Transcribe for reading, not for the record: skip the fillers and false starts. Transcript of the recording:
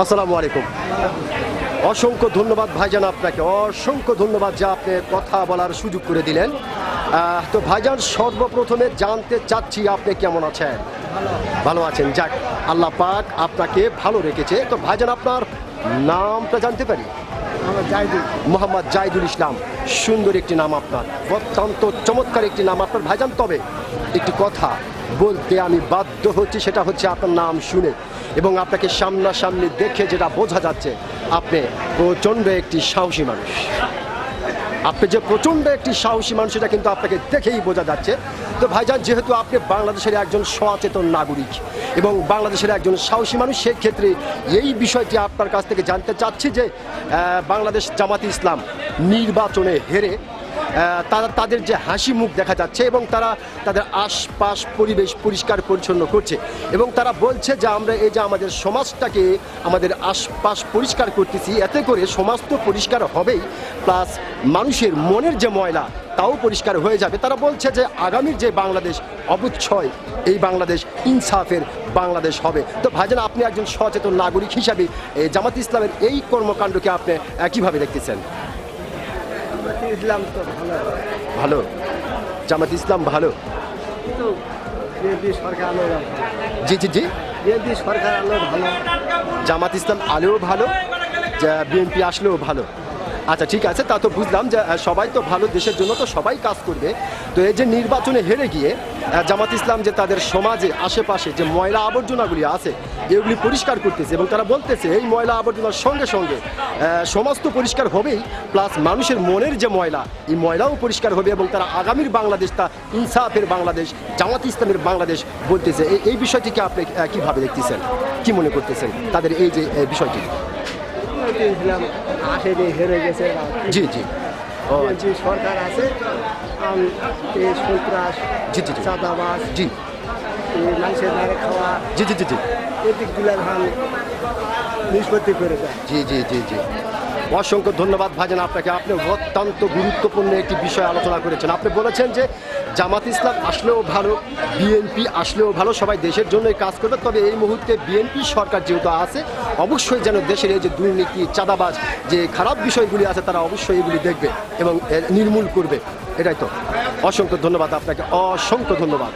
আসসালামু আলাইকুম। অসংখ্য ধন্যবাদ ভাইজান, আপনাকে অসংখ্য ধন্যবাদ যে আপনি কথা বলার সুযোগ করে দিলেন। তো ভাইজান, সর্বপ্রথমে জানতে চাচ্ছি আপনি কেমন আছেন? ভালো আছেন, যাক আল্লাহ পাক আপনাকে ভালো রেখেছে। তো ভাইজান, আপনার নামটা জানতে পারি? মোহাম্মদ জাহিদুল ইসলাম, সুন্দর একটি নাম আপনার, অত্যন্ত চমৎকার একটি নাম আপনার ভাইজান। তবে একটি কথা বলতে আমি বাধ্য হচ্ছি, সেটা হচ্ছে আপনার নাম শুনে এবং আপনাকে সামনাসামনি দেখে যেটা বোঝা যাচ্ছে, আপনি প্রচণ্ড একটি সাহসী মানুষ। আপনি যে প্রচণ্ড একটি সাহসী মানুষ এটা কিন্তু আপনাকে দেখেই বোঝা যাচ্ছে। তো ভাইজান, যেহেতু আপনি বাংলাদেশের একজন সচেতন নাগরিক এবং বাংলাদেশের একজন সাহসী মানুষ, সেক্ষেত্রে এই বিষয়টি আপনার কাছ থেকে জানতে চাচ্ছি যে বাংলাদেশ জামাতে ইসলাম নির্বাচনে হেরে তাদের যে হাসি মুখ দেখা যাচ্ছে এবং তারা তাদের আশপাশ পরিবেশ পরিষ্কার পরিচ্ছন্ন করছে এবং তারা বলছে যে আমরা এই যে আমাদের সমাজটাকে আমাদের আশপাশ পরিষ্কার করতেছি, এতে করে সমাজ তো পরিষ্কার হবেই, প্লাস মানুষের মনের যে ময়লা তাও পরিষ্কার হয়ে যাবে। তারা বলছে যে আগামীর যে বাংলাদেশ অবশ্যই এই বাংলাদেশ ইনসাফের বাংলাদেশ হবে। তো ভাইজান, আপনি একজন সচেতন নাগরিক হিসাবে জামাত ইসলামের এই কর্মকাণ্ডকে আপনি কীভাবে দেখতেছেন? ইসলাম তো ভালো, ভালো, জামাত ইসলাম ভালো। কিন্তু বিএনপি সরকার আলো জি জি জি, বিএনপি সরকার আলো ভালো, জামাত ইসলাম আলেও ভালো, বিএনপি আসলেও ভালো। আচ্ছা ঠিক আছে, তা তো বুঝলাম যে সবাই তো ভালো, দেশের জন্য তো সবাই কাজ করবে। তো এই যে নির্বাচনে হেরে গিয়ে জামাত ইসলাম যে তাদের সমাজে আশেপাশে যে ময়লা আবর্জনাগুলি আছে এগুলি পরিষ্কার করতেছে এবং তারা বলতেছে এই ময়লা আবর্জনার সঙ্গে সঙ্গে সমাজ তো পরিষ্কার হবেই, প্লাস মানুষের মনের যে ময়লা এই ময়লাও পরিষ্কার হবে এবং তারা আগামীর বাংলাদেশ তা ইনসাফের বাংলাদেশ, জামাত ইসলামের বাংলাদেশ বলতেছে। এই বিষয়টিকে আপনি কীভাবে দেখতেছেন, কি মনে করতেছেন তাদের এই যে বিষয়টি? ইসলাম আসেনি, হেরে গেছে। জি জি, ও বিএনপি সরকার আছে, সন্ত্রাস, জি জি জি, চাঁদাবাজ, জি মানুষের ধারে খাওয়া, জি জি জি জি, এদিকগুলো ধান নিষ্পত্তি করে দেয়। জি জি জি জি, অসংখ্য ধন্যবাদ ভাইজান আপনাকে। আপনি অত্যন্ত গুরুত্বপূর্ণ একটি বিষয় আলোচনা করেছেন। আপনি বলেছেন যে জামাত ইসলাম আসলেও ভালো, বিএনপি আসলেও ভালো, সবাই দেশের জন্যই কাজ করবে। তবে এই মুহূর্তে বিএনপি সরকার যেহেতু আছে, অবশ্যই যেন দেশের এই যে দুর্নীতি, চাঁদাবাজ যে খারাপ বিষয়গুলি আছে তারা অবশ্যই এগুলি দেখবে এবং নির্মূল করবে। এটাই তো। অসংখ্য ধন্যবাদ আপনাকে, অসংখ্য ধন্যবাদ।